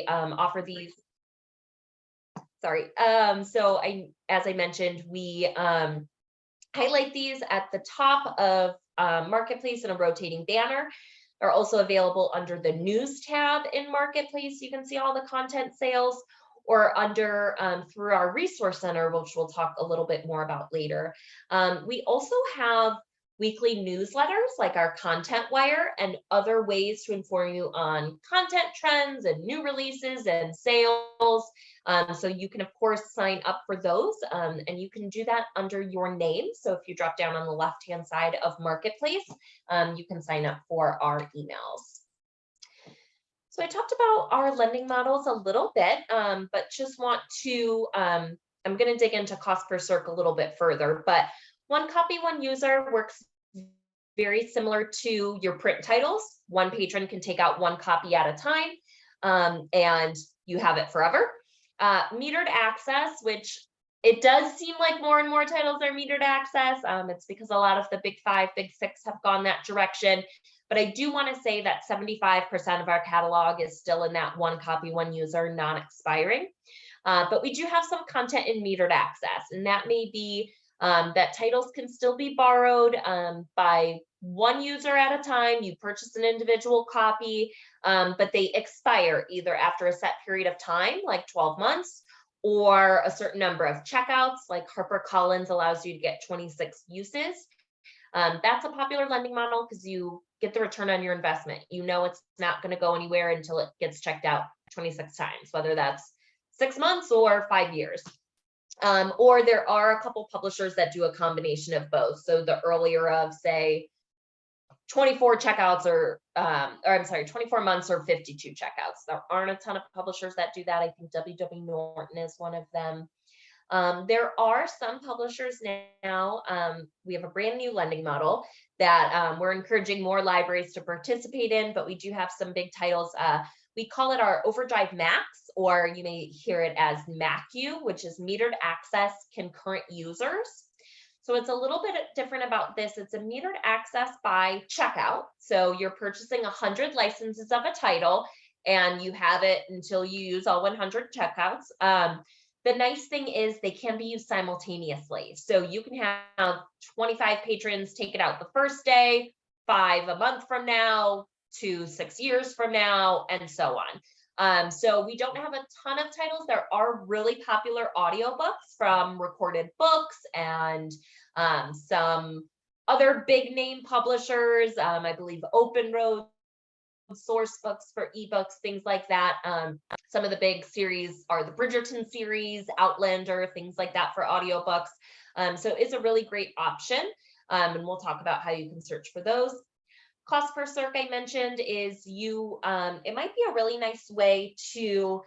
offer these. Sorry. As I mentioned, we highlight these at the top of Marketplace in a rotating banner. They're also available under the News tab in Marketplace. You can see all the content sales, or under through our Resource Center, which we'll talk a little bit more about later. We also have weekly newsletters like our Content Wire and other ways to inform you on content trends and new releases and sales. So you can, of course, sign up for those, and you can do that under your name. So if you drop down on the left-hand side of Marketplace, you can sign up for our emails. So I talked about our lending models a little bit, but just want to, I'm going to dig into cost per circ a little bit further, but one copy, one user works very similar to your print titles. One patron can take out one copy at a time, and you have it forever. Metered access, which it does seem like more and more titles are metered access. It's because a lot of the big 5, big 6 have gone that direction. But I do want to say that 75% of our catalog is still in that one copy, one user, non-expiring. But we do have some content in metered access, and that may be that titles can still be borrowed by one user at a time. You purchase an individual copy, but they expire either after a set period of time, like 12 months, or a certain number of checkouts, like HarperCollins allows you to get 26 uses. That's a popular lending model because you get the return on your investment. You know it's not going to go anywhere until it gets checked out 26 times, whether that's 6 months or 5 years. Or there are a couple publishers that do a combination of both. So the earlier of, say, 24 checkouts or I'm sorry, 24 months or 52 checkouts. There aren't a ton of publishers that do that. I think W.W. Norton is one of them. There are some publishers now, we have a brand new lending model that we're encouraging more libraries to participate in, but we do have some big titles. We call it our OverDrive Max, or you may hear it as MACU, which is metered access concurrent users. So it's a little bit different about this. It's a metered access by checkout. So you're purchasing 100 licenses of a title, and you have it until you use all 100 checkouts. The nice thing is they can be used simultaneously. So you can have 25 patrons take it out the first day, 5 a month from now, 2 6 years from now, and so on. So we don't have a ton of titles. There are really popular audiobooks from Recorded Books and some other big name publishers. I believe Open Road, Source Books for ebooks, things like that. Some of the big series are the Bridgerton series, Outlander, things like that for audiobooks. So it's a really great option. And we'll talk about how you can search for those. Cost per circ, I mentioned, is it might be a really nice way to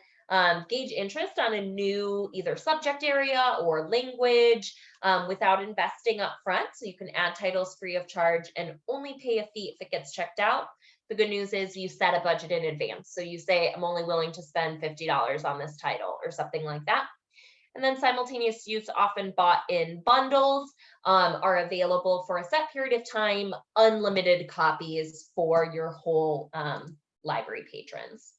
gauge interest on a new either subject area or language without investing up front. So you can add titles free of charge and only pay a fee if it gets checked out. The good news is you set a budget in advance. So you say, I'm only willing to spend $50 on this title or something like that. And then simultaneous use, often bought in bundles, are available for a set period of time, unlimited copies for your whole library patrons.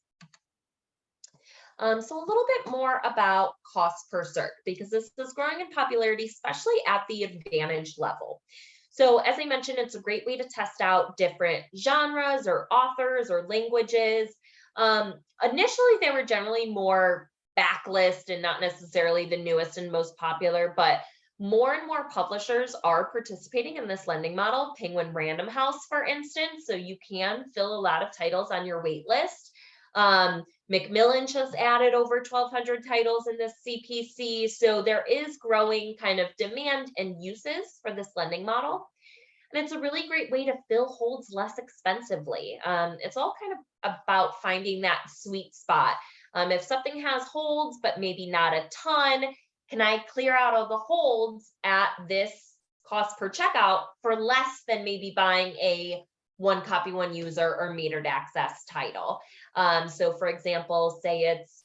So a little bit more about cost per circ, because this is growing in popularity, especially at the advantage level. So as I mentioned, it's a great way to test out different genres or authors or languages. Initially, they were generally more backlist and not necessarily the newest and most popular, but more and more publishers are participating in this lending model. Penguin Random House, for instance, so you can fill a lot of titles on your wait list. Macmillan just added over 1,200 titles in this CPC. So there is growing kind of demand and uses for this lending model. And it's a really great way to fill holds less expensively. It's all kind of about finding that sweet spot. If something has holds, but maybe not a ton, can I clear out all the holds at this cost per checkout for less than maybe buying a one copy, one user or metered access title? So for example, say it's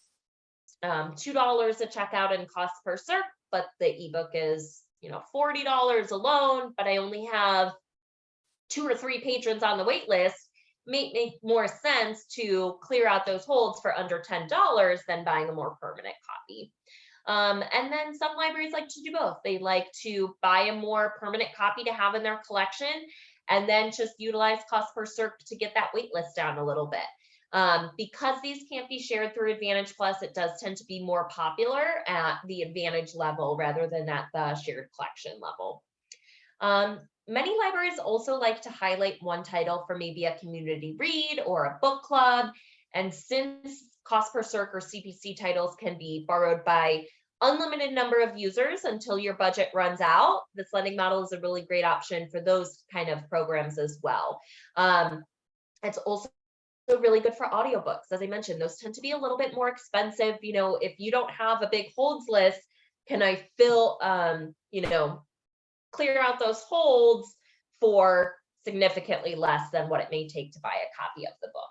$2 a checkout in cost per circ, but the ebook is $40 alone, but I only have 2 or 3 patrons on the wait list. may make more sense to clear out those holds for under $10 than buying a more permanent copy. And then some libraries like to do both. They like to buy a more permanent copy to have in their collection and then just utilize cost per circ to get that wait list down a little bit. Because these can't be shared through Advantage Plus, it does tend to be more popular at the Advantage level rather than at the shared collection level. Many libraries also like to highlight one title for maybe a community read or a book club. And since cost per circ or CPC titles can be borrowed by unlimited number of users until your budget runs out, this lending model is a really great option for those kind of programs as well. It's also really good for audiobooks. As I mentioned, those tend to be a little bit more expensive. You know, if you don't have a big holds list, can I fill, clear out those holds for significantly less than what it may take to buy a copy of the book?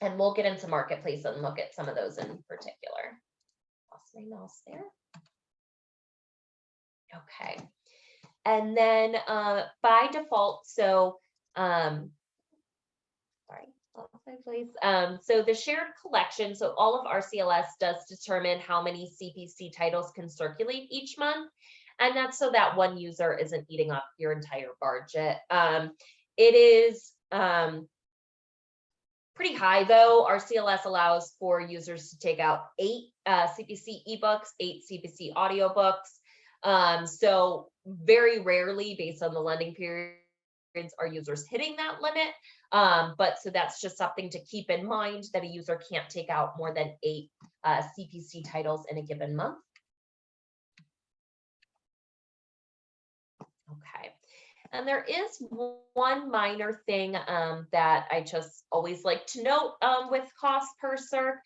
And we'll get into Marketplace and look at some of those in particular. Lost my mouse there. Okay. And then by default, so so the shared collection, so all of RCLS does determine how many CPC titles can circulate each month. And that's so that one user isn't eating up your entire budget. It is pretty high though. RCLS allows for users to take out 8 CPC ebooks, 8 CPC audiobooks. So very rarely, based on the lending periods, are users hitting that limit. But so that's just something to keep in mind, that a user can't take out more than 8 CPC titles in a given month. Okay. And there is one minor thing that I just always like to note with cost per circ.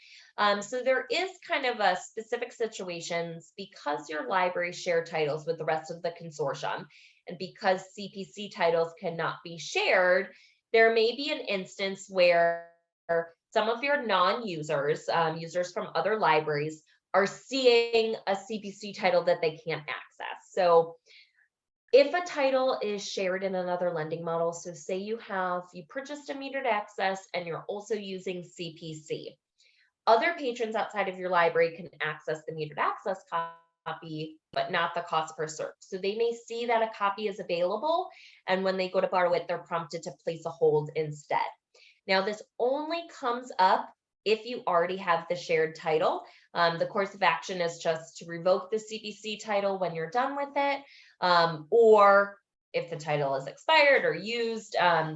So there is kind of a specific situations, because your library share titles with the rest of the consortium, and because CPC titles cannot be shared, there may be an instance where some of your non-users, users from other libraries, are seeing a CPC title that they can't access. So if a title is shared in another lending model, so say you purchased a metered access and you're also using CPC, other patrons outside of your library can access the metered access copy, but not the cost per circ. So they may see that a copy is available, and when they go to borrow it, they're prompted to place a hold instead. Now, this only comes up if you already have the shared title. The course of action is just to revoke the CPC title when you're done with it, or if the title is expired or used.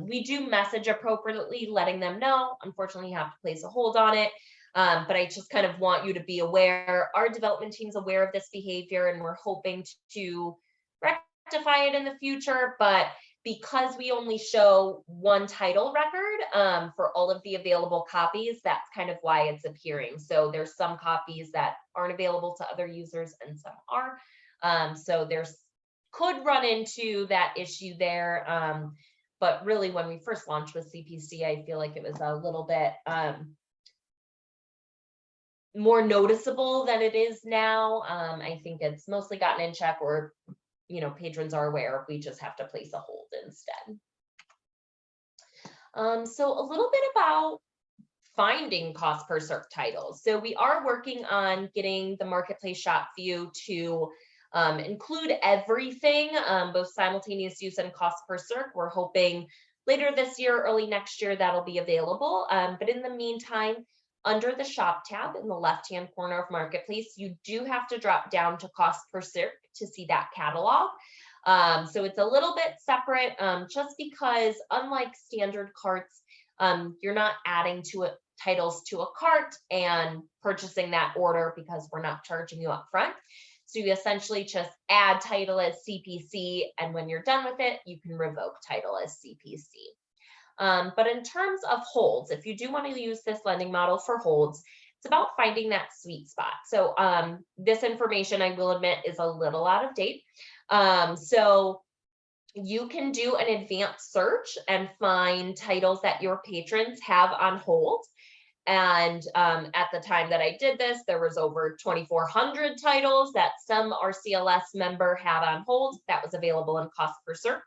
We do message appropriately, letting them know, unfortunately, you have to place a hold on it. But I just kind of want you to be aware. Our development team's aware of this behavior, and we're hoping to rectify it in the future. But because we only show one title record for all of the available copies, that's kind of why it's appearing. So there's some copies that aren't available to other users and some are. So could run into that issue there. But really, when we first launched with CPC, I feel like it was a little bit more noticeable than it is now. I think it's mostly gotten in check, or patrons are aware. We just have to place a hold instead. So a little bit about finding cost per circ titles. So we are working on getting the Marketplace shop view to include everything, both simultaneous use and cost per circ. We're hoping later this year, early next year, that'll be available. But in the meantime, under the shop tab in the left-hand corner of Marketplace, you do have to drop down to cost per circ to see that catalog. So it's a little bit separate, just because unlike standard carts, you're not adding titles to a cart and purchasing that order, because we're not charging you up front. So you essentially just add title as CPC, and when you're done with it, you can revoke title as CPC. But in terms of holds, if you do want to use this lending model for holds, it's about finding that sweet spot. So this information, I will admit, is a little out of date. So you can do an advanced search and find titles that your patrons have on hold. And at the time that I did this, there was over 2,400 titles that some RCLS member had on hold that was available in cost per circ.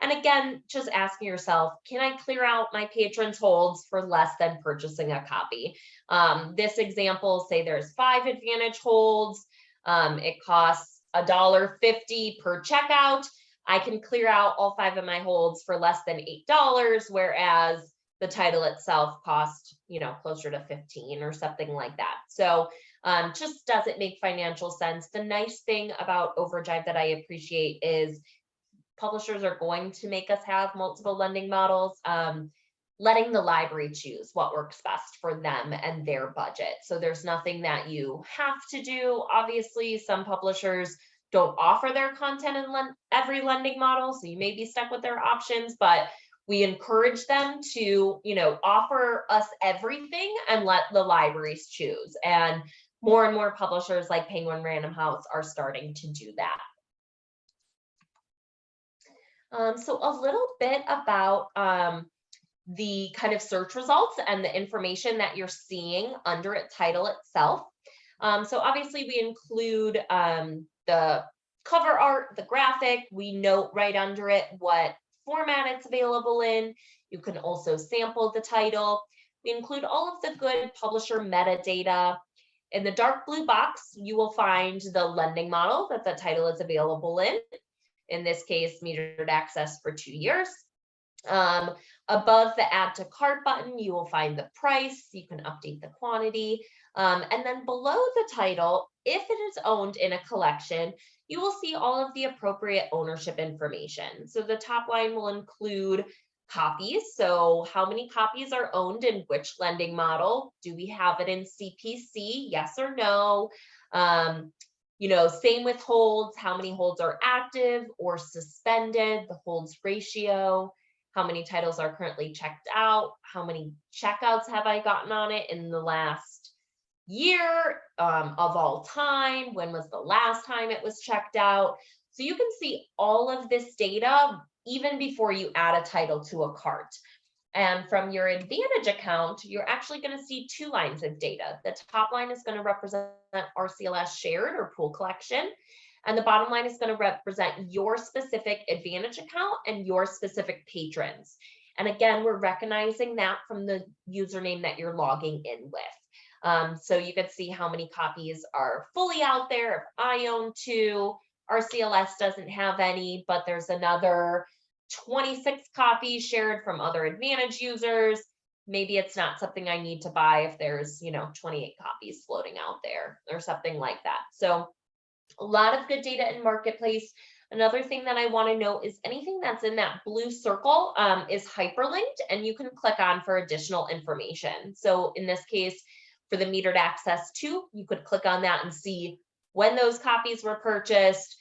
And again, just asking yourself, can I clear out my patrons' holds for less than purchasing a copy? This example, say there's 5 Advantage holds, it costs $1.50 per checkout. I can clear out all 5 of my holds for less than $8, whereas the title itself cost, closer to 15 or something like that. So just doesn't make financial sense. The nice thing about OverDrive that I appreciate is publishers are going to make us have multiple lending models, letting the library choose what works best for them and their budget. So there's nothing that you have to do. Obviously, some publishers don't offer their content in every lending model, so you may be stuck with their options, but we encourage them to, offer us everything and let the libraries choose. And more publishers like Penguin Random House are starting to do that. So a little bit about the kind of search results and the information that you're seeing under its title itself. So obviously we include the cover art, the graphic. We note right under it what format it's available in. You can also sample the title. We include all of the good publisher metadata. In the dark blue box, you will find the lending model that the title is available in this case, metered access for 2 years. Above the add to cart button, you will find the price. You can update the quantity. And then below the title, if it is owned in a collection, you will see all of the appropriate ownership information. So the top line will include copies. So how many copies are owned in which lending model? Do we have it in CPC? Yes or no? Same with holds, how many holds are active or suspended, the holds ratio, how many titles are currently checked out, how many checkouts have I gotten on it in the last year, of all time, when was the last time it was checked out. So you can see all of this data even before you add a title to a cart. And from your Advantage account, you're actually going to see 2 lines of data. The top line is going to represent RCLS shared or pool collection. And the bottom line is going to represent your specific Advantage account and your specific patrons. And again, we're recognizing that from the username that you're logging in with. So you can see how many copies are fully out there. If I own 2, RCLS doesn't have any, but there's another 26 copies shared from other Advantage users. Maybe it's not something I need to buy if there's, 28 copies floating out there or something like that. So a lot of good data in Marketplace. Another thing that I want to note is anything that's in that blue circle is hyperlinked and you can click on for additional information. So in this case, for the metered access 2, you could click on that and see when those copies were purchased,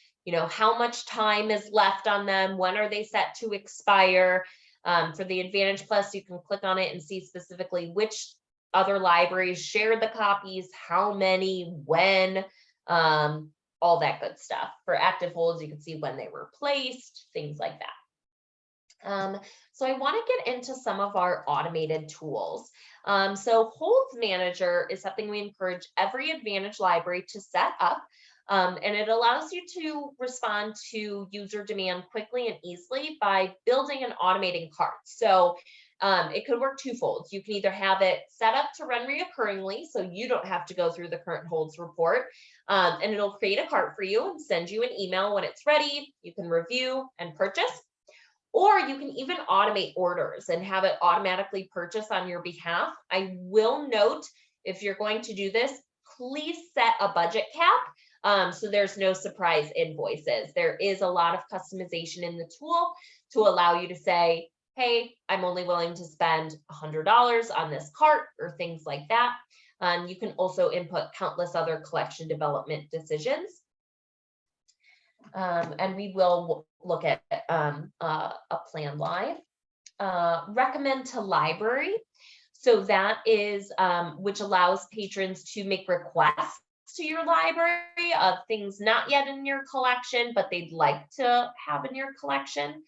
how much time is left on them, when are they set to expire. For the Advantage Plus, you can click on it and see specifically which other libraries shared the copies, how many, when, all that good stuff. For active holds, you can see when they were placed, things like that. So I want to get into some of our automated tools. So Holds Manager is something we encourage every Advantage library to set up. And it allows you to respond to user demand quickly and easily by building and automating carts. So it could work twofold. You can either have it set up to run reoccurringly, so you don't have to go through the current holds report, and it'll create a cart for you and send you an email when it's ready. You can review and purchase. Or you can even automate orders and have it automatically purchase on your behalf. I will note, if you're going to do this, please set a budget cap. So there's no surprise invoices. There is a lot of customization in the tool to allow you to say, hey, I'm only willing to spend $100 on this cart or things like that. You can also input countless other collection development decisions. And we will look at a plan live. Recommend to library. So that is which allows patrons to make requests to your library of things not yet in your collection, but they'd like to have in your collection.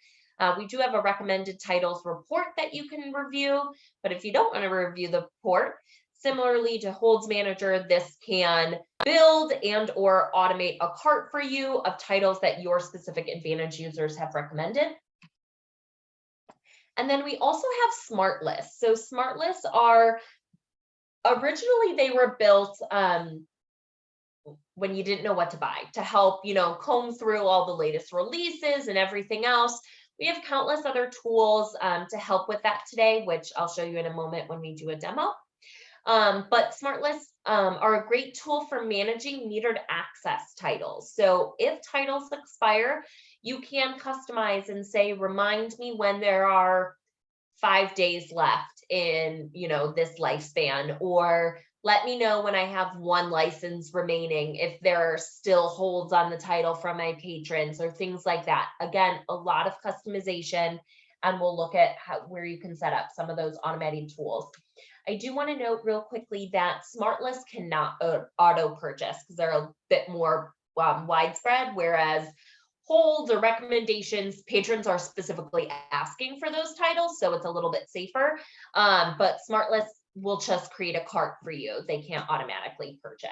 We do have a recommended titles report that you can review, but if you don't want to review the report, similarly to Holds Manager, this can build and or automate a cart for you of titles that your specific Advantage users have recommended. And then we also have smart lists. So smart lists are, originally they were built when you didn't know what to buy, to help, comb through all the latest releases and everything else. We have countless other tools to help with that today, which I'll show you in a moment when we do a demo. But smart lists are a great tool for managing metered access titles. So if titles expire, you can customize and say, remind me when there are 5 days left in, this lifespan, or let me know when I have 1 license remaining, if there are still holds on the title from my patrons or things like that. Again, a lot of customization, and we'll look at where you can set up some of those automated tools. I do want to note real quickly that smart lists cannot auto purchase because they're a bit more widespread, whereas holds or recommendations, patrons are specifically asking for those titles, so it's a little bit safer. But smart lists will just create a cart for you. They can't automatically purchase.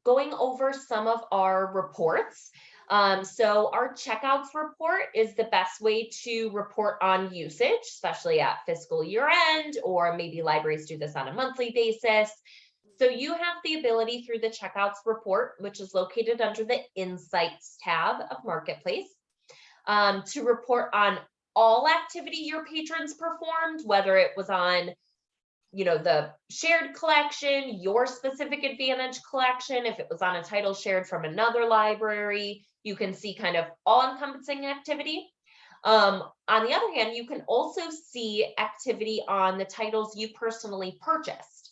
Going over some of our reports. So our checkouts report is the best way to report on usage, especially at fiscal year end, or maybe libraries do this on a monthly basis. So you have the ability through the checkouts report, which is located under the Insights tab of Marketplace, to report on all activity your patrons performed, whether it was on, the shared collection, your specific Advantage collection. If it was on a title shared from another library, you can see kind of all-encompassing activity. On the other hand, you can also see activity on the titles you personally purchased.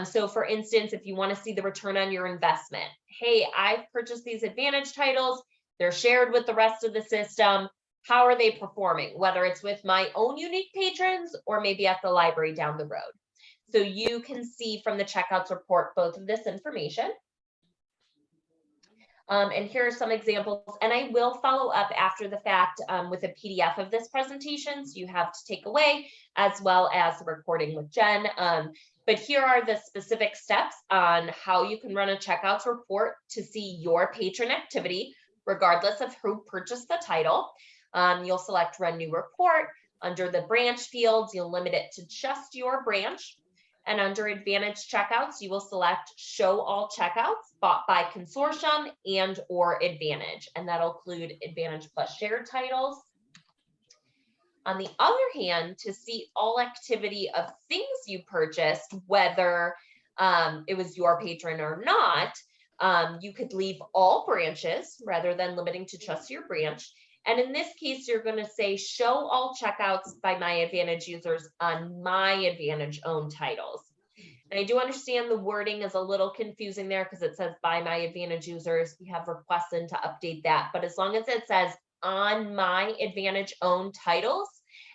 So for instance, if you want to see the return on your investment, hey, I've purchased these Advantage titles, they're shared with the rest of the system. How are they performing? Whether it's with my own unique patrons or maybe at the library down the road. So you can see from the checkouts report both of this information. And here are some examples, and I will follow up after the fact with a PDF of this presentation, so you have to take away, as well as the recording with Jen. But here are the specific steps on how you can run a checkouts report to see your patron activity, regardless of who purchased the title. You'll select Run New Report. Under the branch fields, you'll limit it to just your branch. And under Advantage checkouts, you will select Show All Checkouts bought by consortium and or Advantage, and that'll include Advantage plus shared titles. On the other hand, to see all activity of things you purchased, whether it was your patron or not, you could leave all branches rather than limiting to just your branch. And in this case, you're going to say show all checkouts by my Advantage users on my Advantage owned titles. And I do understand the wording is a little confusing there because it says by my Advantage users. We have requested to update that. But as long as it says on my Advantage owned titles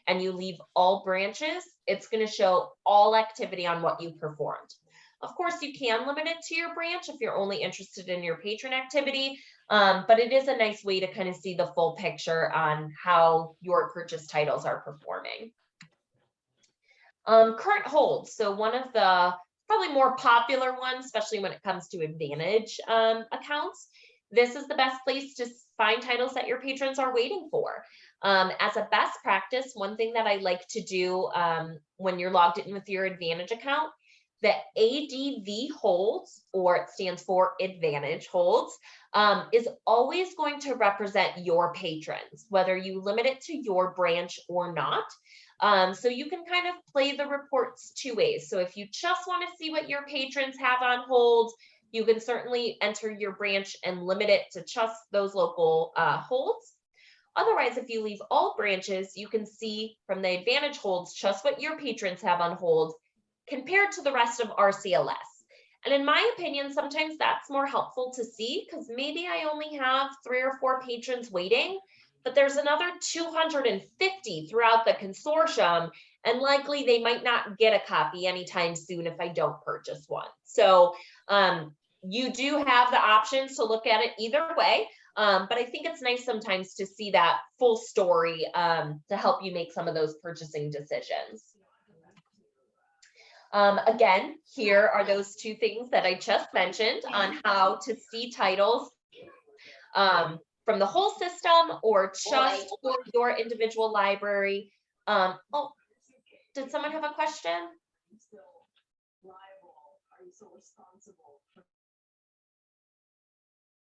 and you leave all branches, it's going to show all activity on what you performed. Of course, you can limit it to your branch if you're only interested in your patron activity, but it is a nice way to kind of see the full picture on how your purchase titles are performing. Current holds. So one of the probably more popular ones, especially when it comes to Advantage accounts. This is the best place to find titles that your patrons are waiting for. As a best practice, one thing that I like to do when you're logged in with your Advantage account, the ADV holds, or it stands for Advantage holds, is always going to represent your patrons, whether you limit it to your branch or not. So you can kind of play the reports 2 ways. So if you just want to see what your patrons have on hold, you can certainly enter your branch and limit it to just those local holds. Otherwise, if you leave all branches, you can see from the Advantage holds just what your patrons have on hold compared to the rest of RCLS. And in my opinion, sometimes that's more helpful to see because maybe I only have 3 or 4 patrons waiting, but there's another 250 throughout the consortium, and likely they might not get a copy anytime soon if I don't purchase one. So you do have the options to look at it either way, but I think it's nice sometimes to see that full story to help you make some of those purchasing decisions. Again, here are those 2 things that I just mentioned on how to see titles from the whole system or just for your individual library? Oh, did someone have a question?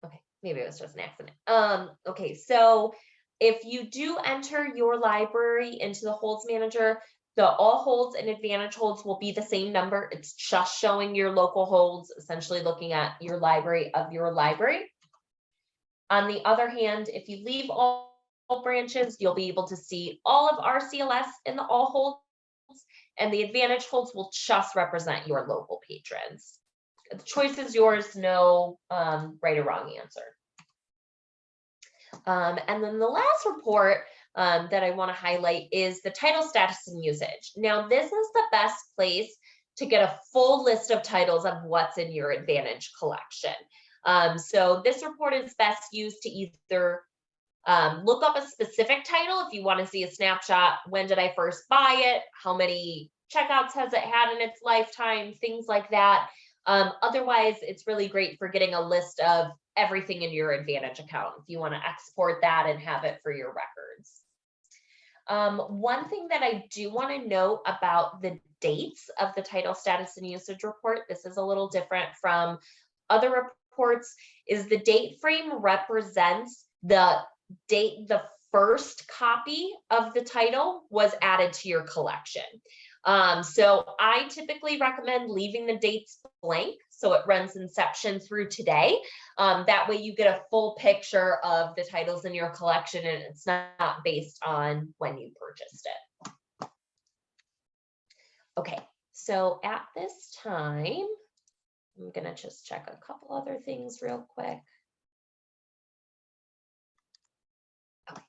Okay, maybe it was just an accident. Okay, so if you do enter your library into the holds manager, the all holds and advantage holds will be the same number. It's just showing your local holds, essentially looking at your library of your library. On the other hand, if you leave all branches, you'll be able to see all of RCLS in the all holds, and the advantage holds will just represent your local patrons. The choice is yours, no right or wrong answer. And then the last report that I want to highlight is the title status and usage. Now, this is the best place to get a full list of titles of what's in your advantage collection. So this report is best used to either look up a specific title if you want to see a snapshot. When did I first buy it? How many checkouts has it had in its lifetime? Things like that. Otherwise, it's really great for getting a list of everything in your advantage account if you want to export that and have it for your records. One thing that I do want to note about the dates of the title status and usage report, this is a little different from other reports, is the date frame represents the date the first copy of the title was added to your collection. So I typically recommend leaving the dates blank so it runs inception through today. That way you get a full picture of the titles in your collection and it's not based on when you purchased it. Okay, so at this time, I'm gonna just check a couple other things real quick. Okay.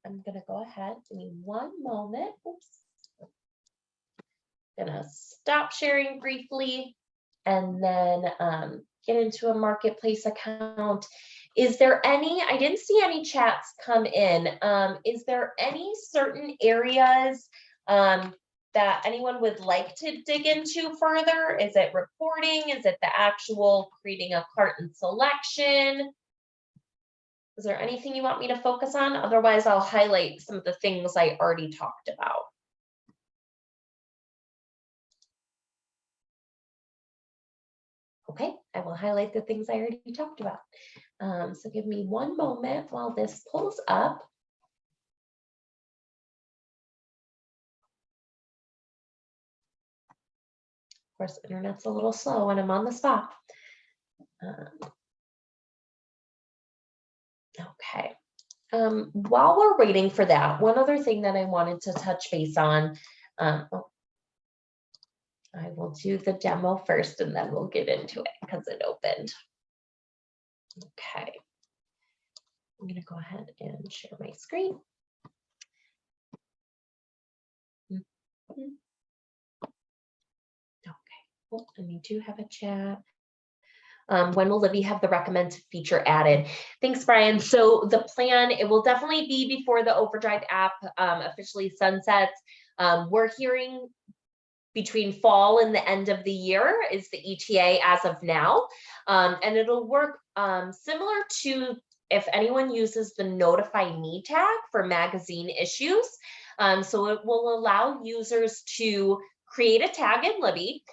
I'm gonna go ahead, give me one moment. Oops. Gonna stop sharing briefly and then get into a marketplace account. Is there any, I didn't see any chats come in. Is there any certain areas that anyone would like to dig into further? Is it reporting? Is it the actual creating a cart and selection? Is there anything you want me to focus on? Otherwise, I'll highlight some of the things I already talked about. Okay, I will highlight the things I already talked about. So give me one moment while this pulls up. Of course, internet's a little slow when I'm on the spot. Okay. While we're waiting for that, one other thing that I wanted to touch base on, I will do the demo first and then we'll get into it because it opened. Okay. I'm going to go ahead and share my screen. Okay. Well, and we do have a chat. When will Libby have the recommended feature added? Thanks, Brian. So the plan, it will definitely be before the OverDrive app officially sunsets. We're hearing between fall and the end of the year is the ETA as of now. And it'll work similar to if anyone uses the notify me tag for magazine issues. So it will allow users to create a tag in Libby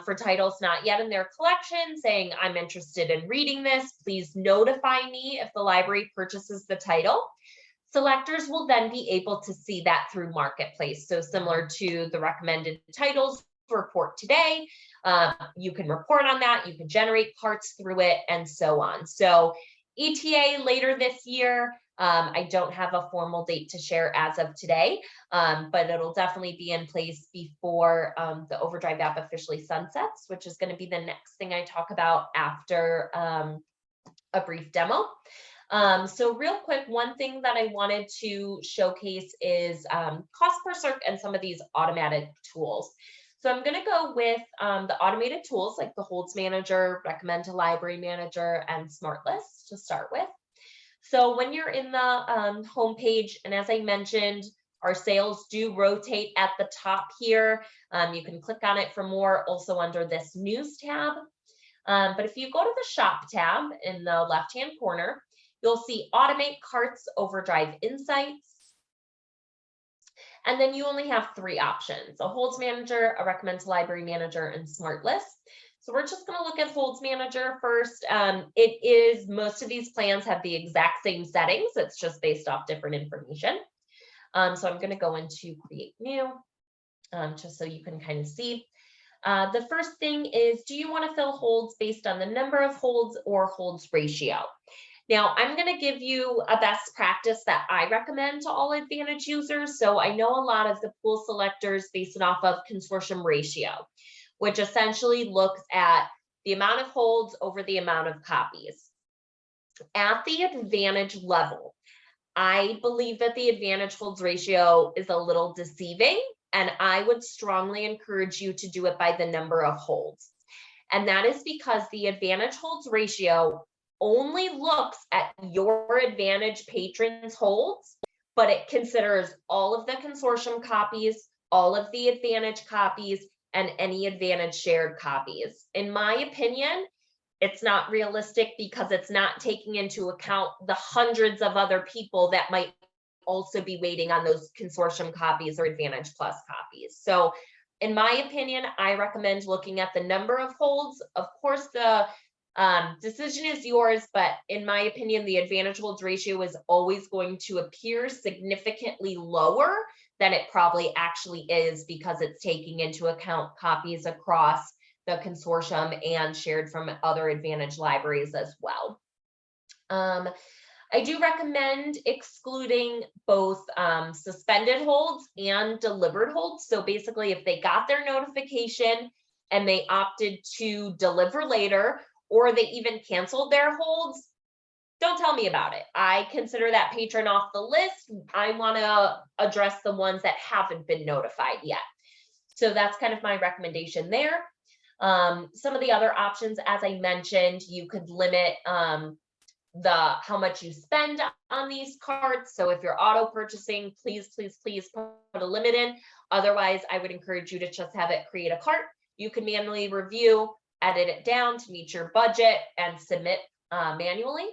for titles not yet in their collection saying, I'm interested in reading this, please notify me if the library purchases the title. Selectors will then be able to see that through Marketplace. So similar to the recommended titles report today, you can report on that, you can generate carts through it and so on. So ETA later this year. I don't have a formal date to share as of today, but it'll definitely be in place before the OverDrive app officially sunsets, which is going to be the next thing I talk about after a brief demo. So real quick, one thing that I wanted to showcase is cost per circ and some of these automatic tools. So I'm going to go with the automated tools like the Holds Manager, Recommend to Library Manager, and Smart List to start with. So when you're in the home page, and as I mentioned, our sales do rotate at the top here. You can click on it for more, also under this News tab. But if you go to the Shop tab in the left-hand corner, You'll see automate carts, OverDrive insights. And then you only have 3 options: a holds manager, a recommend to library manager, and smart list. So we're just going to look at holds manager first. Most of these plans have the exact same settings. It's just based off different information. So I'm going to go into create new, just so you can kind of see. The first thing is, do you want to fill holds based on the number of holds or holds ratio? Now, I'm going to give you a best practice that I recommend to all Advantage users. So I know a lot of the pool selectors base it off of consortium ratio, which essentially looks at the amount of holds over the amount of copies. At the Advantage level, I believe that the Advantage holds ratio is a little deceiving, and I would strongly encourage you to do it by the number of holds. And that is because the Advantage holds ratio only looks at your Advantage patrons holds, but it considers all of the consortium copies, all of the Advantage copies, and any Advantage shared copies. In my opinion, it's not realistic because it's not taking into account the hundreds of other people that might also be waiting on those consortium copies or Advantage Plus copies. So in my opinion, I recommend looking at the number of holds. Of course, the decision is yours, but in my opinion, the Advantage holds ratio is always going to appear significantly lower than it probably actually is, because it's taking into account copies across the consortium and shared from other Advantage libraries as well. I do recommend excluding both suspended holds and delivered holds. So basically, if they got their notification and they opted to deliver later, or they even canceled their holds, don't tell me about it. I consider that patron off the list. I want to address the ones that haven't been notified yet. So that's kind of my recommendation there. Some of the other options, as I mentioned, you could limit how much you spend on these carts. So if you're auto purchasing, please put a limit in. Otherwise, I would encourage you to just have it create a cart. You can manually review, edit it down to meet your budget, and submit manually.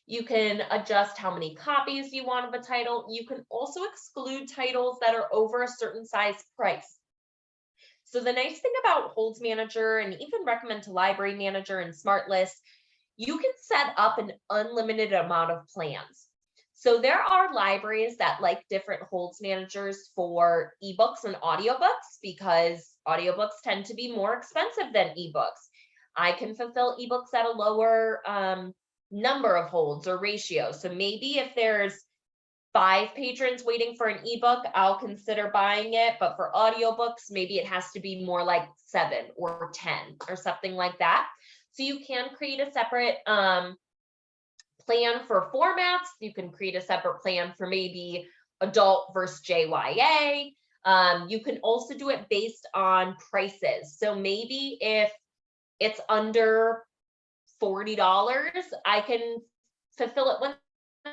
You can adjust how many copies you want of a title. You can also exclude titles that are over a certain size price. So the nice thing about Holds Manager, and even Recommend to Library Manager and Smart List, you can set up an unlimited amount of plans. So there are libraries that like different holds managers for ebooks and audiobooks, because audiobooks tend to be more expensive than ebooks. I can fulfill ebooks at a lower number of holds or ratio. So maybe if there's 5 patrons waiting for an ebook, I'll consider buying it. But for audiobooks, maybe it has to be more like 7 or 10 or something like that. So you can create a separate plan for formats. You can create a separate plan for maybe adult versus JYA. You can also do it based on prices. So maybe if it's under $40, I can fulfill it when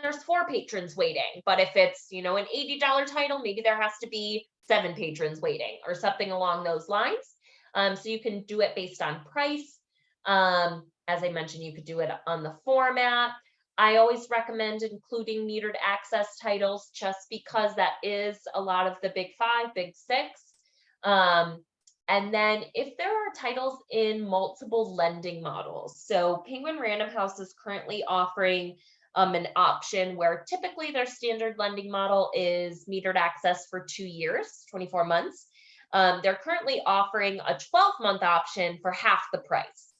there's 4 patrons waiting. But if it's, an $80 title, maybe there has to be 7 patrons waiting or something along those lines. So you can do it based on price. As I mentioned, you could do it on the format. I always recommend including metered access titles, just because that is a lot of the big 5, big 6. And then if there are titles in multiple lending models, so Penguin Random House is currently offering an option where typically their standard lending model is metered access for 2 years, 24 months. They're currently offering a 12-month option for half the price.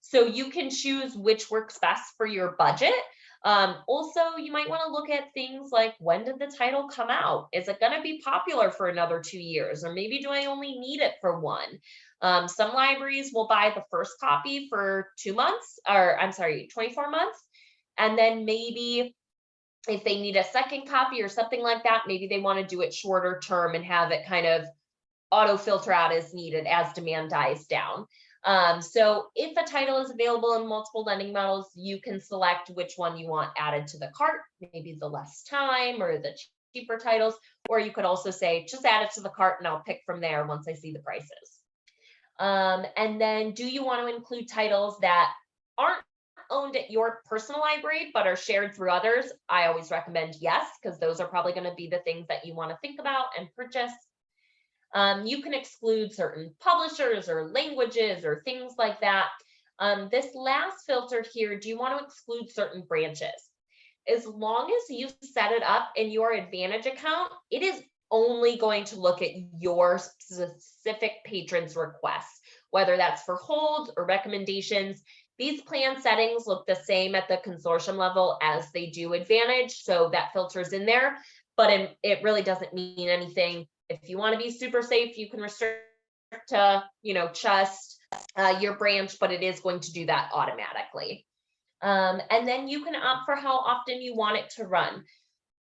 So you can choose which works best for your budget. Also, you might want to look at things like, when did the title come out? Is it going to be popular for another 2 years? Or maybe do I only need it for 1? Some libraries will buy the first copy for 24 months. And then maybe if they need a second copy or something like that, maybe they want to do it shorter term and have it kind of auto filter out as needed as demand dies down. So if a title is available in multiple lending models, you can select which one you want added to the cart, maybe the less time or the cheaper titles, or you could also say, just add it to the cart and I'll pick from there once I see the prices. And then, do you want to include titles that aren't owned at your personal library, but are shared through others, I always recommend yes, because those are probably going to be the things that you want to think about and purchase. You can exclude certain publishers or languages or things like that. This last filter here, do you want to exclude certain branches? As long as you set it up in your Advantage account, it is only going to look at your specific patron's requests, whether that's for holds or recommendations. These plan settings look the same at the consortium level as they do Advantage, so that filter's in there, but it really doesn't mean anything. If you want to be super safe, you can restrict to, just your branch, but it is going to do that automatically. And then you can opt for how often you want it to run.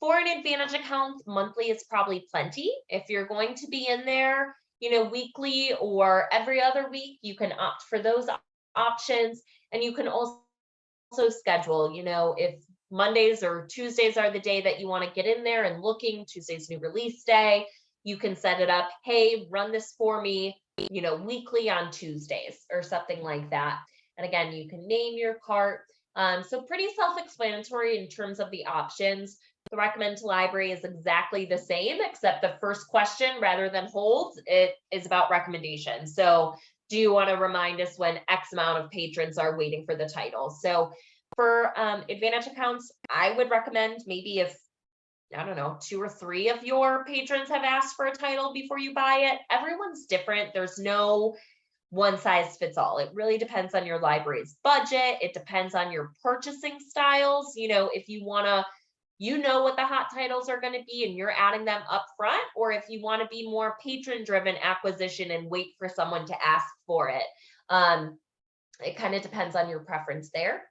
For an Advantage account, monthly is probably plenty. If you're going to be in there, weekly or every other week, you can opt for those options. And you can also schedule, if Mondays or Tuesdays are the day that you want to get in there and looking, Tuesday's new release day, you can set it up, hey, run this for me, weekly on Tuesdays or something like that. And again, you can name your cart. So pretty self-explanatory in terms of the options. The recommend to library is exactly the same, except the first question, rather than holds, it is about recommendations. So do you want to remind us when X amount of patrons are waiting for the title? So for Advantage accounts, I would recommend maybe if, I don't know, 2 or 3 of your patrons have asked for a title before you buy it. Everyone's different. There's no one size fits all. It really depends on your library's budget. It depends on your purchasing styles. If you want to, what the hot titles are going to be and you're adding them up front, or if you want to be more patron driven acquisition and wait for someone to ask for it. It kind of depends on your preference there.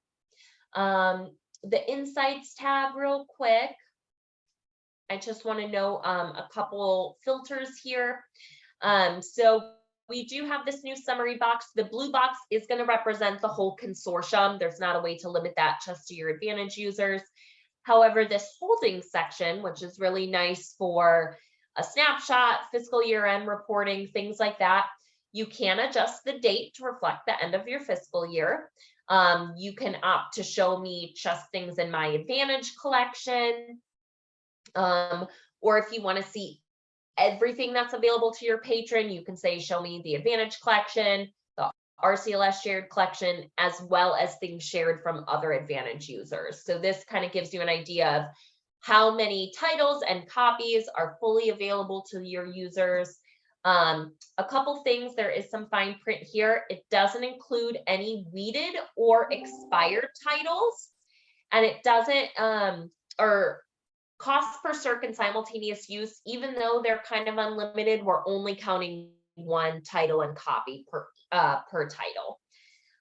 The Insights tab real quick. I just want to know a couple filters here. So we do have this new summary box. The blue box is going to represent the whole consortium. There's not a way to limit that just to your Advantage users. However, this holding section, which is really nice for a snapshot, fiscal year end reporting, things like that, you can adjust the date to reflect the end of your fiscal year. You can opt to show me just things in my Advantage collection. Or if you want to see everything that's available to your patron, you can say, show me the Advantage collection, the RCLS shared collection, as well as things shared from other Advantage users. So this kind of gives you an idea of how many titles and copies are fully available to your users. A couple things, there is some fine print here. It doesn't include any weeded or expired titles, and it doesn't, or cost per circ and simultaneous use, even though they're kind of unlimited, we're only counting one title and copy per title.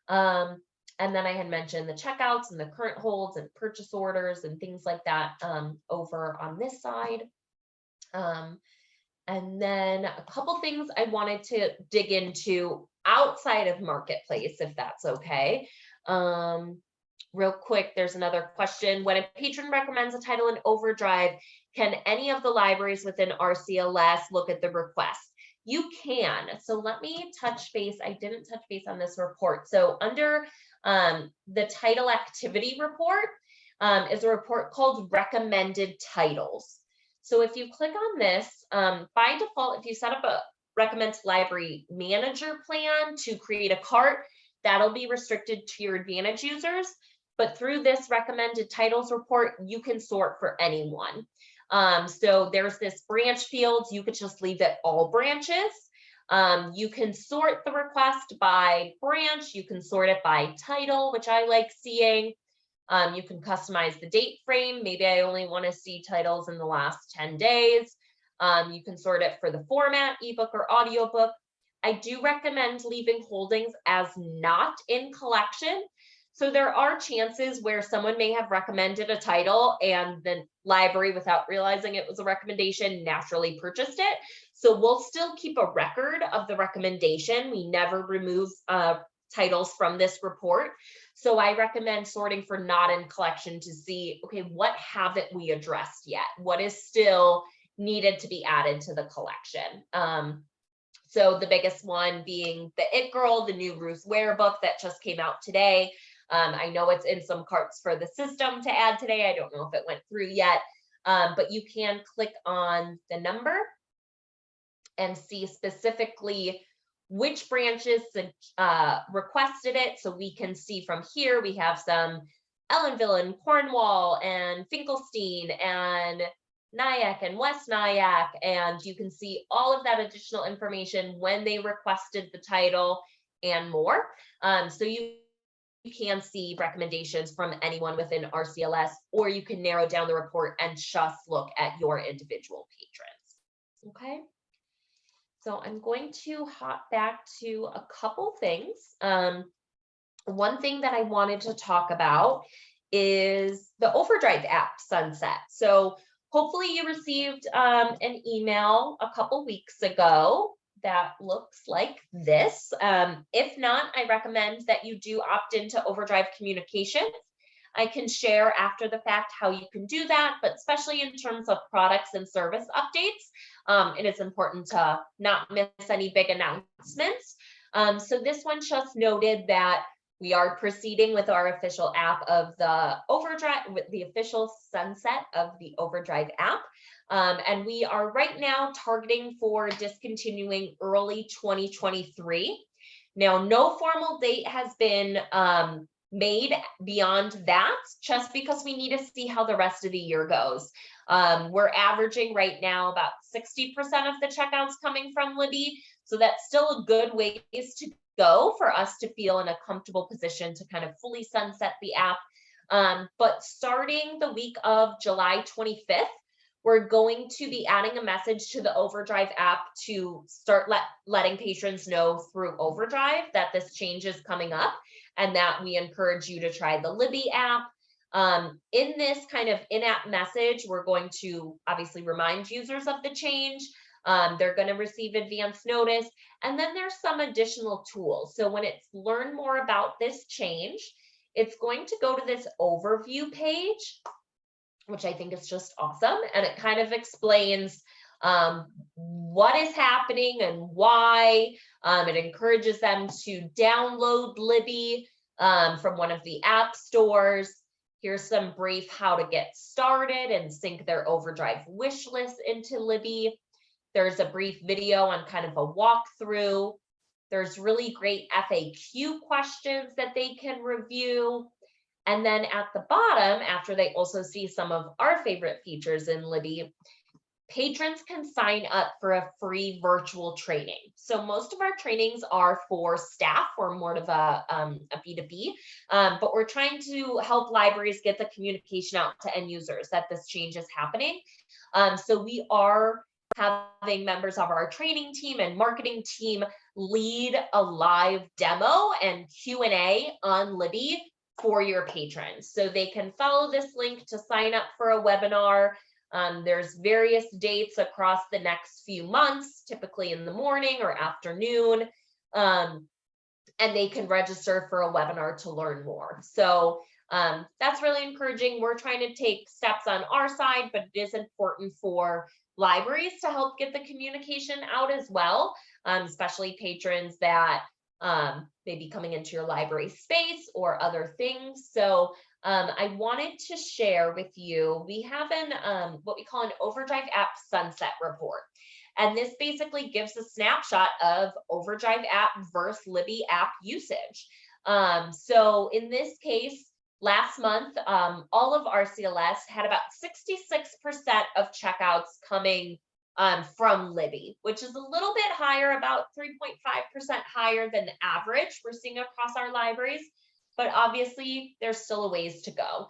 And then I had mentioned the checkouts and the current holds and purchase orders and things like that over on this side. And then a couple things I wanted to dig into outside of Marketplace, if that's okay. Real quick, there's another question. When a patron recommends a title in OverDrive, can any of the libraries within RCLS look at the request? You can. So let me touch base. I didn't touch base on this report. So under the title activity report is a report called recommended titles. So if you click on this, by default, if you set up a recommend to library manager plan to create a cart, that'll be restricted to your Advantage users. But through this recommended titles report, you can sort for anyone. So there's this branch field. You could just leave it all branches. You can sort the request by branch. You can sort it by title, which I like seeing. You can customize the date frame. Maybe I only want to see titles in the last 10 days. You can sort it for the format, ebook or audiobook. I do recommend leaving holdings as not in collection. So there are chances where someone may have recommended a title and the library, without realizing it was a recommendation, naturally purchased it. So we'll still keep a record of the recommendation. We never remove titles from this report. So I recommend sorting for not in collection to see, okay, what haven't we addressed yet? What is still needed to be added to the collection? So the biggest one being the It Girl, the new Ruth Ware book that just came out today. I know it's in some carts for the system to add today. I don't know if it went through yet, but you can click on the number and see specifically which branches requested it. So we can see from here, we have some Ellenville and Cornwall and Finkelstein and Nyack and West Nyack, and you can see all of that additional information when they requested the title and more. So you can see recommendations from anyone within RCLS, or you can narrow down the report and just look at your individual patrons. Okay. So I'm going to hop back to a couple things. One thing that I wanted to talk about is the OverDrive app sunset. So hopefully you received an email a couple weeks ago that looks like this. If not, I recommend that you do opt into OverDrive communications. I can share after the fact how you can do that, but especially in terms of products and service updates, it is important to not miss any big announcements. So this one just noted that we are proceeding with our official app of the OverDrive, with the official sunset of the OverDrive app. And we are right now targeting for discontinuing early 2023. Now, no formal date has been made beyond that, just because we need to see how the rest of the year goes. We're averaging right now about 60% of the checkouts coming from Libby. So that's still a good ways to go for us to feel in a comfortable position to kind of fully sunset the app. But starting the week of July 25th, we're going to be adding a message to the OverDrive app to start letting patrons know through OverDrive that this change is coming up and that we encourage you to try the Libby app. In this kind of in-app message, we're going to obviously remind users of the change. They're going to receive advance notice, and then there's some additional tools. So when it's learn more about this change, it's going to go to this overview page, which I think is just awesome. And it kind of explains what is happening and why. It encourages them to download Libby from one of the app stores. Here's some brief how to get started and sync their OverDrive wish list into Libby. There's a brief video on kind of a walkthrough. There's really great FAQ questions that they can review. And then at the bottom, after they also see some of our favorite features in Libby, patrons can sign up for a free virtual training. So most of our trainings are for staff or more of a B2B, but we're trying to help libraries get the communication out to end users that this change is happening. So we are having members of our training team and marketing team lead a live demo and Q&A on Libby for your patrons. So they can follow this link to sign up for a webinar. There's various dates across the next few months, typically in the morning or afternoon, and they can register for a webinar to learn more. So that's really encouraging. We're trying to take steps on our side, but it is important for libraries to help get the communication out as well, especially patrons that may be coming into your library space or other things. So I wanted to share with you, we have what we call an OverDrive app sunset report. And this basically gives a snapshot of OverDrive app versus Libby app usage. So in this case, last month, all of RCLS had about 66% of checkouts coming from Libby, which is a little bit higher, about 3.5% higher than the average we're seeing across our libraries, but obviously there's still a ways to go.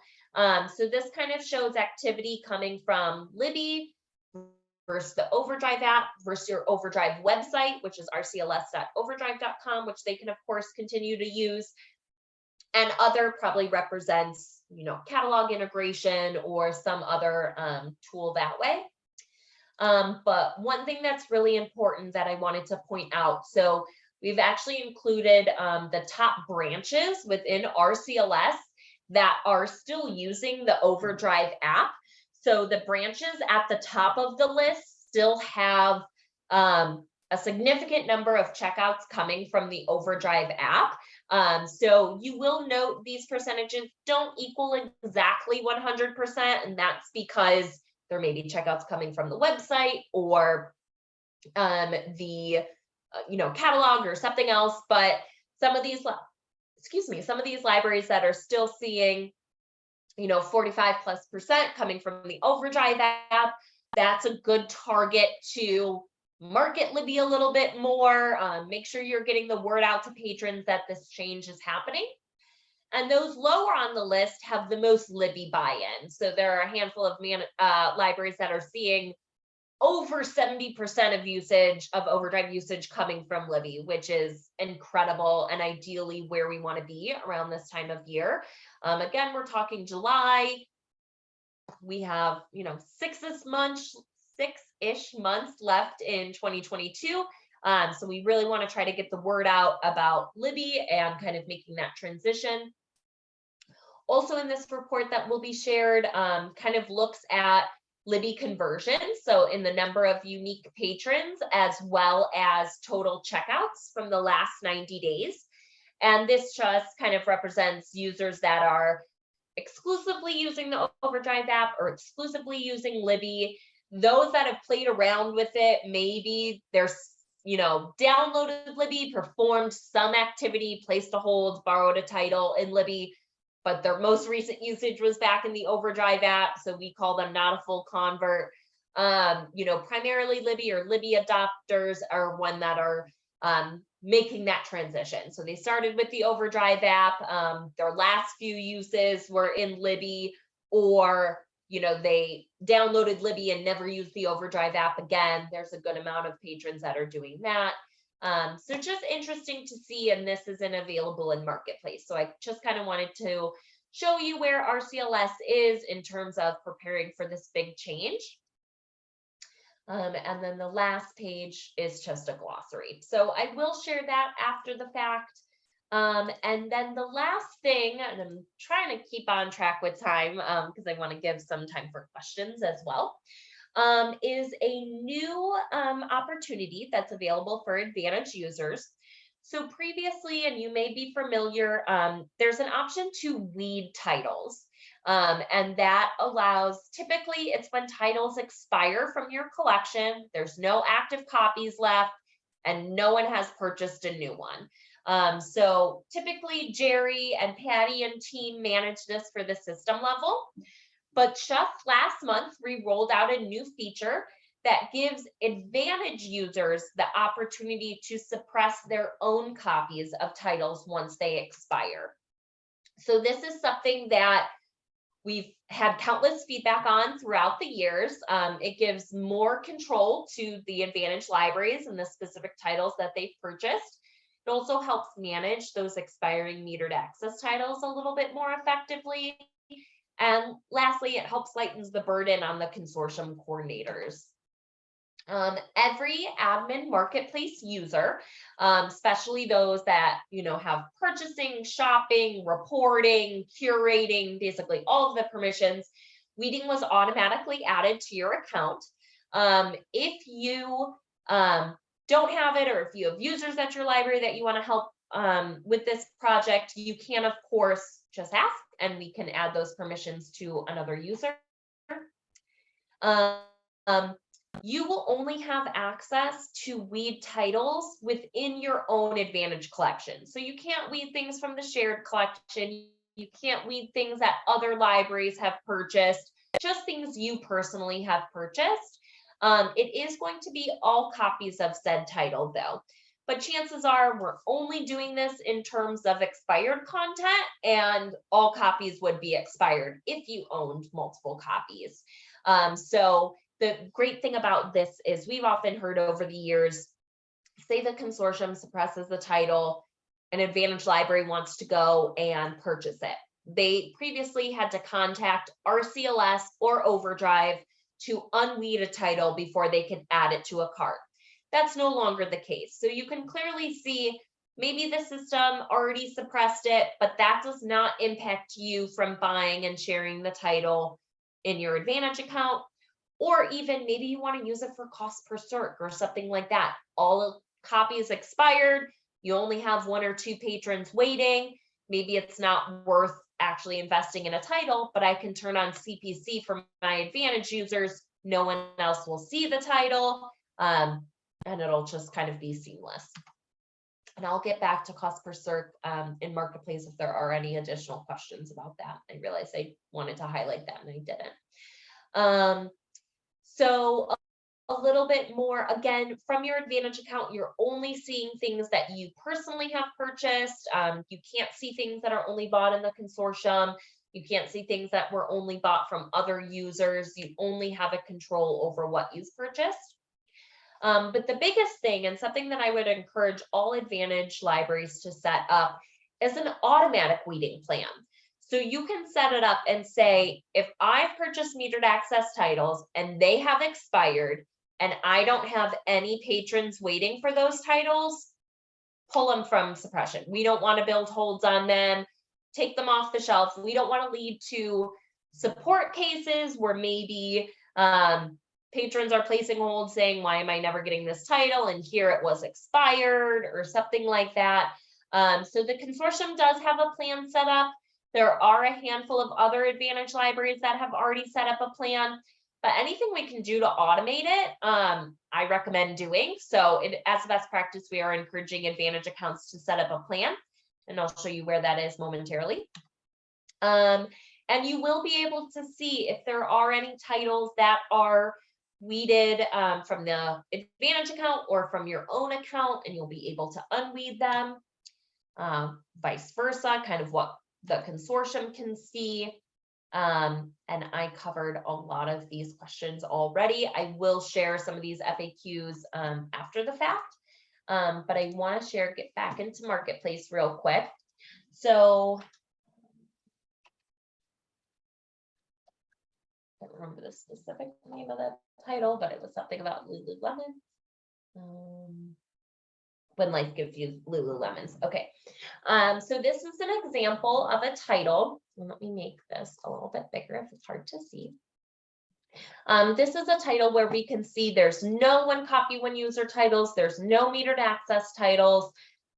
So this kind of shows activity coming from Libby versus the OverDrive app versus your OverDrive website, which is rcls.overdrive.com, which they can of course continue to use. And other probably represents, catalog integration or some other tool that way. But one thing that's really important that I wanted to point out, so we've actually included the top branches within RCLS that are still using the OverDrive app. So the branches at the top of the list still have a significant number of checkouts coming from the OverDrive app. So you will note these percentages don't equal exactly 100%, and that's because there may be checkouts coming from the website or the catalog or something else. But some of these, some of these libraries that are still seeing 45+% coming from the OverDrive app, that's a good target to market Libby a little bit more. Make sure you're getting the word out to patrons that this change is happening. And those lower on the list have the most Libby buy-in. So there are a handful of libraries that are seeing over 70% of usage of OverDrive usage coming from Libby, which is incredible and ideally where we want to be around this time of year. Again, we're talking July. We have, 6-ish months left in 2022. So we really want to try to get the word out about Libby and kind of making that transition. Also in this report that will be shared, kind of looks at Libby conversion, so in the number of unique patrons as well as total checkouts from the last 90 days. And this just kind of represents users that are exclusively using the OverDrive app or exclusively using Libby. Those that have played around with it, maybe they're downloaded Libby, performed some activity, placed a hold, borrowed a title in Libby, but their most recent usage was back in the OverDrive app, so we call them not a full convert. Primarily Libby or Libby adopters are one that are making that transition. So they started with the OverDrive app, their last few uses were in Libby, or they downloaded Libby and never used the OverDrive app again. There's a good amount of patrons that are doing that. So just interesting to see, and this isn't available in Marketplace. So I just kind of wanted to show you where RCLS is in terms of preparing for this big change. And then the last page is just a glossary. So I will share that after the fact. And then the last thing, and I'm trying to keep on track with time because I want to give some time for questions as well, is a new opportunity that's available for Advantage users. So previously, and you may be familiar, there's an option to weed titles. And that allows, typically it's when titles expire from your collection, there's no active copies left, and no one has purchased a new one. So typically Jerry and Patty and team manage this for the system level. But just last month, we rolled out a new feature that gives Advantage users the opportunity to suppress their own copies of titles once they expire. So this is something that we've had countless feedback on throughout the years. It gives more control to the Advantage libraries and the specific titles that they've purchased. It also helps manage those expiring metered access titles a little bit more effectively. And lastly, it helps lightens the burden on the consortium coordinators. Every admin marketplace user, especially those that have purchasing, shopping, reporting, curating, basically all of the permissions, weeding was automatically added to your account. If you don't have it, or if you have users at your library that you want to help with this project, you can of course just ask, and we can add those permissions to another user. You will only have access to weed titles within your own Advantage collection. So you can't weed things from the shared collection. You can't weed things that other libraries have purchased, just things you personally have purchased. It is going to be all copies of said title though. But chances are we're only doing this in terms of expired content, and all copies would be expired if you owned multiple copies. So the great thing about this is we've often heard over the years, say the consortium suppresses the title, an Advantage library wants to go and purchase it. They previously had to contact RCLS or OverDrive to unweed a title before they could add it to a cart. That's no longer the case. So you can clearly see maybe the system already suppressed it, but that does not impact you from buying and sharing the title in your Advantage account. Or even maybe you want to use it for cost per circ or something like that. All copies expired, you only have 1 or 2 patrons waiting. Maybe it's not worth actually investing in a title, but I can turn on CPC for my Advantage users. No one else will see the title, and it'll just kind of be seamless. And I'll get back to cost per circ in Marketplace if there are any additional questions about that. I realized I wanted to highlight that and I didn't. So a little bit more, again, from your Advantage account, you're only seeing things that you personally have purchased. You can't see things that are only bought in the consortium. You can't see things that were only bought from other users. You only have a control over what you've purchased. But the biggest thing, and something that I would encourage all Advantage libraries to set up, is an automatic weeding plan. So you can set it up and say, if I've purchased metered access titles and they have expired and I don't have any patrons waiting for those titles, pull them from suppression. We don't want to build holds on them, take them off the shelf. We don't want to lead to support cases where maybe patrons are placing holds saying, why am I never getting this title? And here it was expired or something like that. So the consortium does have a plan set up. There are a handful of other Advantage libraries that have already set up a plan, but anything we can do to automate it, I recommend doing. So as a best practice, we are encouraging Advantage accounts to set up a plan, and I'll show you where that is momentarily. And you will be able to see if there are any titles that are weeded from the Advantage account or from your own account, and you'll be able to unweed them, vice versa, kind of what the consortium can see. And I covered a lot of these questions already. I will share some of these FAQs after the fact, but I want to get back into Marketplace real quick. So I don't remember the specific name of the title, but it was something about Lululemon. When life gives you Lululemons. Okay, so this is an example of a title. Let me make this a little bit bigger if it's hard to see. This is a title where we can see there's no one copy, one user titles. There's no metered access titles,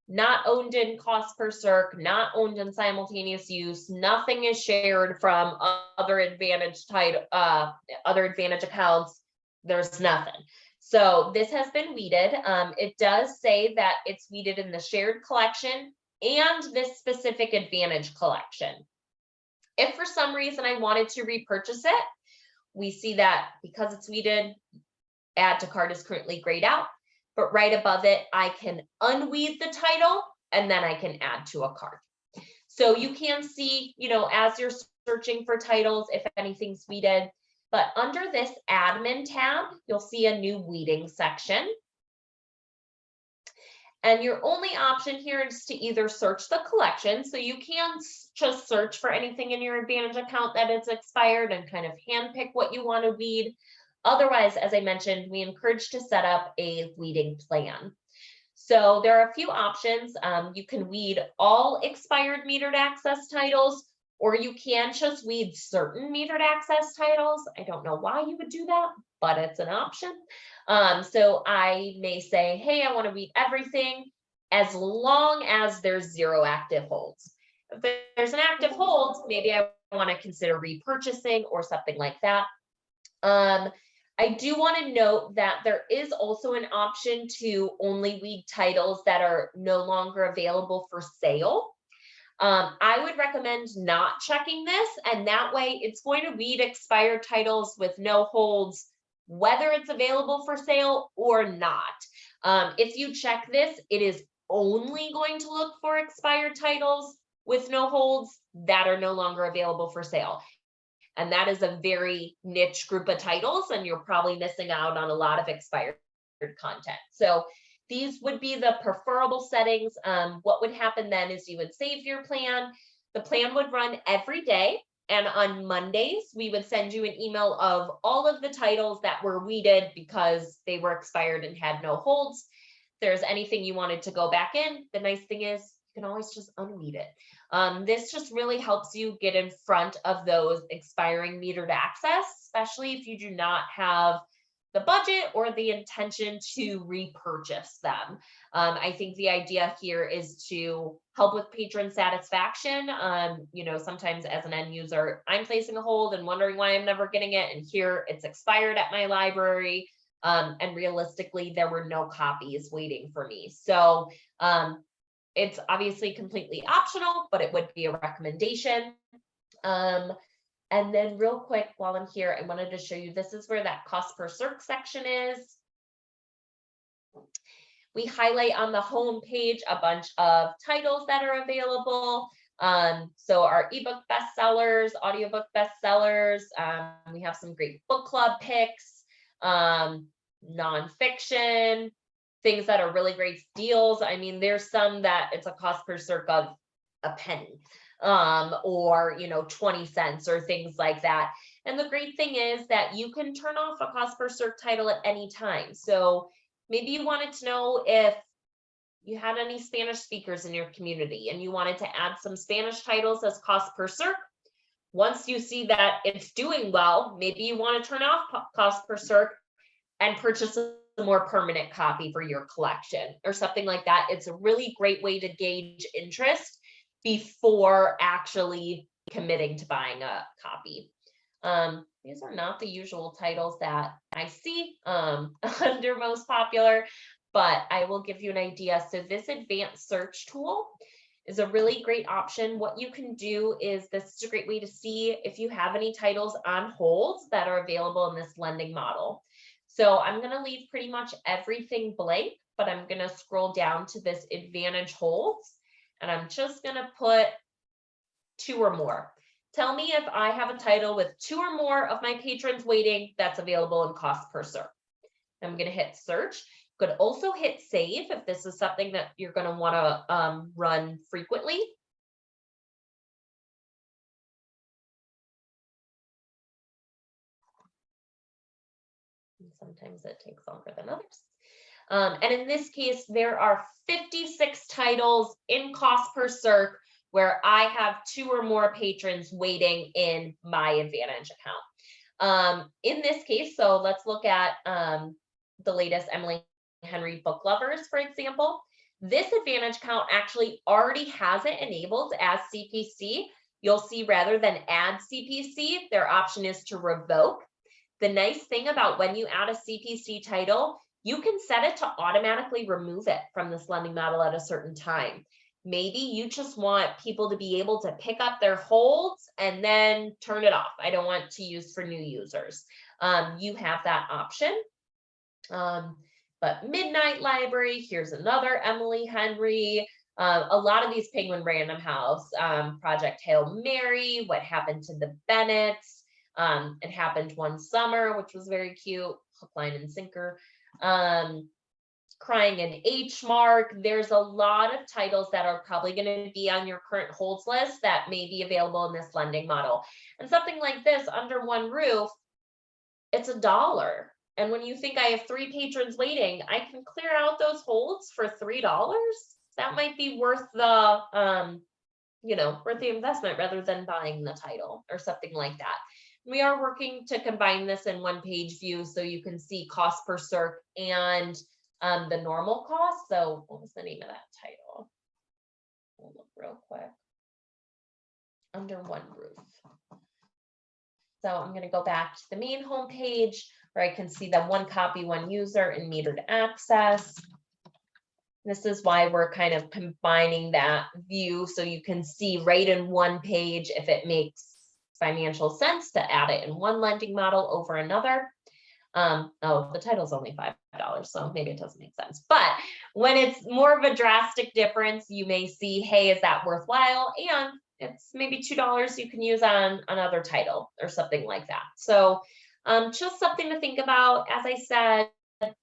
not owned in cost per circ, not owned in simultaneous use. Nothing is shared from other Advantage other Advantage accounts. There's nothing. So this has been weeded. It does say that it's weeded in the shared collection and this specific Advantage collection. If for some reason I wanted to repurchase it, we see that because it's weeded, add to cart is currently grayed out, but right above it, I can unweed the title and then I can add to a cart. So you can see, as you're searching for titles, if anything's weeded. But under this admin tab, you'll see a new weeding section. And your only option here is to either search the collection. So you can just search for anything in your Advantage account that is expired and kind of handpick what you want to weed. Otherwise, as I mentioned, we encourage to set up a weeding plan. So there are a few options. You can weed all expired metered access titles, or you can just weed certain metered access titles. I don't know why you would do that, but it's an option. So I may say, hey, I want to weed everything as long as there's 0 active holds. If there's an active hold, maybe I want to consider repurchasing or something like that. I do want to note that there is also an option to only weed titles that are no longer available for sale. I would recommend not checking this, and that way it's going to weed expired titles with no holds, whether it's available for sale or not. If you check this, it is only going to look for expired titles with no holds that are no longer available for sale. And that is a very niche group of titles, and you're probably missing out on a lot of expired content. So these would be the preferable settings. What would happen then is you would save your plan. The plan would run every day. And on Mondays, we would send you an email of all of the titles that were weeded because they were expired and had no holds. If there's anything you wanted to go back in, the nice thing is you can always just unweed it. This just really helps you get in front of those expiring metered access, especially if you do not have the budget or the intention to repurchase them. I think the idea here is to help with patron satisfaction. Sometimes as an end user, I'm placing a hold and wondering why I'm never getting it. And here it's expired at my library. And realistically, there were no copies waiting for me. So it's obviously completely optional, but it would be a recommendation. And then real quick, while I'm here, I wanted to show you, this is where that cost per circ section is. We highlight on the home page a bunch of titles that are available. So our ebook bestsellers, audiobook bestsellers, we have some great book club picks, nonfiction, things that are really great deals. I mean, there's some that it's a cost per circ of a penny, or 20 cents or things like that. And the great thing is that you can turn off a cost per circ title at any time. So maybe you wanted to know if you had any Spanish speakers in your community and you wanted to add some Spanish titles as cost per circ. Once you see that it's doing well, maybe you want to turn off cost per circ and purchase a more permanent copy for your collection or something like that. It's a really great way to gauge interest before actually committing to buying a copy. These are not the usual titles that I see under most popular, but I will give you an idea. So this advanced search tool is a really great option. What you can do is, this is a great way to see if you have any titles on hold that are available in this lending model. So I'm going to leave pretty much everything blank, but I'm going to scroll down to this advantage holds, and I'm just going to put 2 or more. Tell me if I have a title with 2 or more of my patrons waiting that's available in cost per circ. I'm going to hit search. You could also hit save if this is something that you're going to want to run frequently. And sometimes it takes longer than others. And in this case, there are 56 titles in cost per circ where I have 2 or more patrons waiting in my Advantage account. In this case, so let's look at the latest Emily Henry Book Lovers, for example. This Advantage account actually already has it enabled as CPC. You'll see rather than add CPC, their option is to revoke. The nice thing about when you add a CPC title, you can set it to automatically remove it from this lending model at a certain time. Maybe you just want people to be able to pick up their holds and then turn it off. I don't want to use for new users. You have that option. But Midnight Library, here's another Emily Henry. A lot of these Penguin Random House, Project Hail Mary, What Happened to the Bennetts, It Happened One Summer, which was very cute, Hook, Line, and Sinker. Crying in H Mark. There's a lot of titles that are probably going to be on your current holds list that may be available in this lending model. And something like this, Under One Roof, it's $1. And when you think I have 3 patrons waiting, I can clear out those holds for $3. That might be worth the worth the investment rather than buying the title or something like that. We are working to combine this in one page view so you can see cost per circ and the normal cost. So what was the name of that title? We'll look real quick. Under One Roof. So I'm going to go back to the main homepage where I can see the 1 copy, 1 user and metered access. This is why we're kind of combining that view so you can see right in one page if it makes financial sense to add it in one lending model over another. Oh, the title's only $5, so maybe it doesn't make sense. But when it's more of a drastic difference, you may see, hey, is that worthwhile? And it's maybe $2 you can use on another title or something like that. So just something to think about. As I said,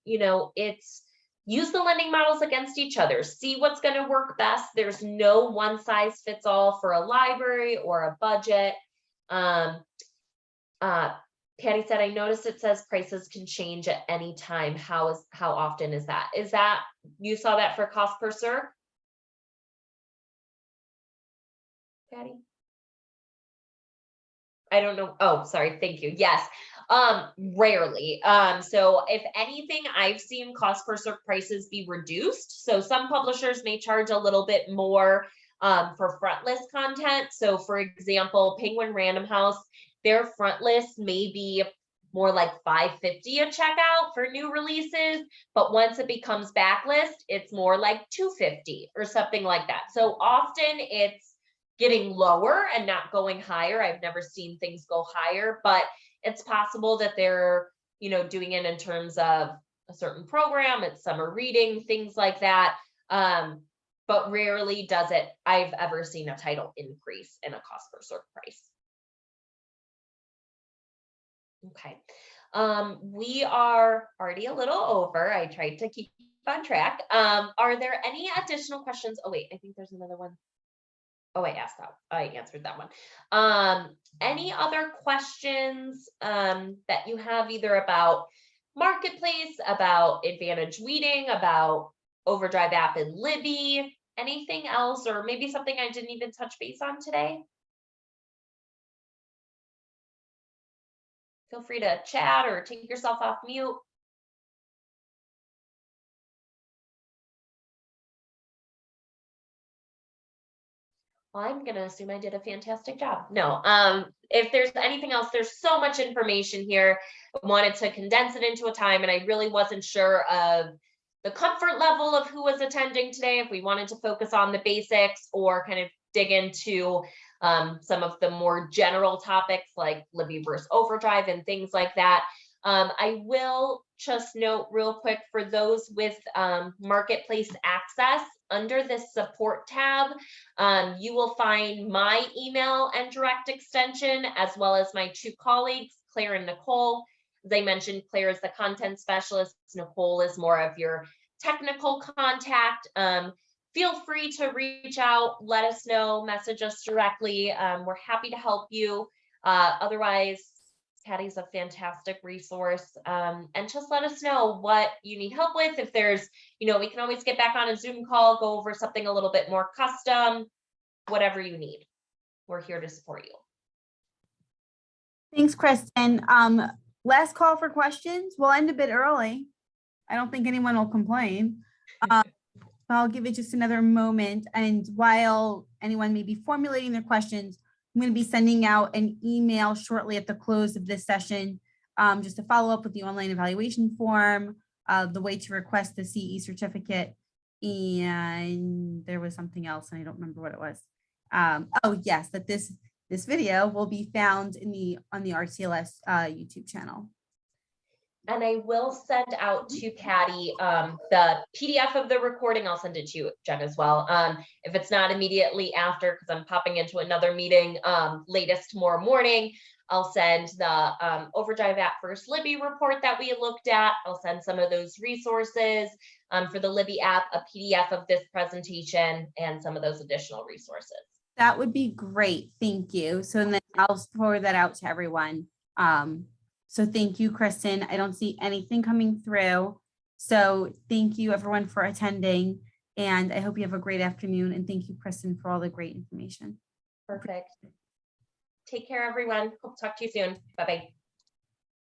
it's use the lending models against each other. See what's going to work best. There's no one size fits all for a library or a budget. Patty said, I noticed it says prices can change at any time. How often is that? Is that, you saw that for cost per circ? Patty? I don't know. Oh, sorry. Thank you. Yes. Rarely. So if anything, I've seen cost per circ prices be reduced. So some publishers may charge a little bit more for front list content. So for example, Penguin Random House, their front list may be more like $5.50 a checkout for new releases, but once it becomes backlist, it's more like $2.50 or something like that. So often it's getting lower and not going higher. I've never seen things go higher, but it's possible that they're, doing it in terms of a certain program, it's summer reading, things like that. But rarely does it, I've ever seen a title increase in a cost per circ price. Okay. We are already a little over. I tried to keep on track. Are there any additional questions? Oh, wait, I think there's another one. Oh, I answered that one. Any other questions that you have either about Marketplace, about Advantage Weeding, about OverDrive app and Libby, anything else, or maybe something I didn't even touch base on today? Feel free to chat or take yourself off mute. Well, I'm going to assume I did a fantastic job. No, if there's anything else, there's so much information here. I wanted to condense it into a time, and I really wasn't sure of the comfort level of who was attending today, if we wanted to focus on the basics or kind of dig into some of the more general topics like Libby versus OverDrive and things like that. I will just note real quick for those with Marketplace access, under this support tab, you will find my email and direct extension, as well as my two colleagues, Claire and Nicole. As I mentioned, Claire is the content specialist. Nicole is more of your technical contact. Feel free to reach out, let us know, message us directly. We're happy to help you. Otherwise, Patty's a fantastic resource, and just let us know what you need help with. If there's, we can always get back on a Zoom call, go over something a little bit more custom, whatever you need. We're here to support you. Thanks, Kristen. Last call for questions. We'll end a bit early. I don't think anyone will complain. I'll give it just another moment. And while anyone may be formulating their questions, I'm going to be sending out an email shortly at the close of this session, just to follow up with the online evaluation form, the way to request the CE certificate, and there was something else, and I don't remember what it was. Oh yes, that this video will be found on the RCLS YouTube channel. And I will send out to Patty the PDF of the recording. I'll send it to you, Jen, as well. If it's not immediately after, because I'm popping into another meeting latest tomorrow morning, I'll send the OverDrive app versus Libby report that we looked at. I'll send some of those resources for the Libby app, a PDF of this presentation, and some of those additional resources. That would be great. Thank you. So then I'll forward that out to everyone. So thank you, Kristen. I don't see anything coming through. So thank you everyone for attending, and I hope you have a great afternoon. And thank you, Kristen, for all the great information. Perfect. Take care, everyone. Hope to talk to you soon. Bye-bye.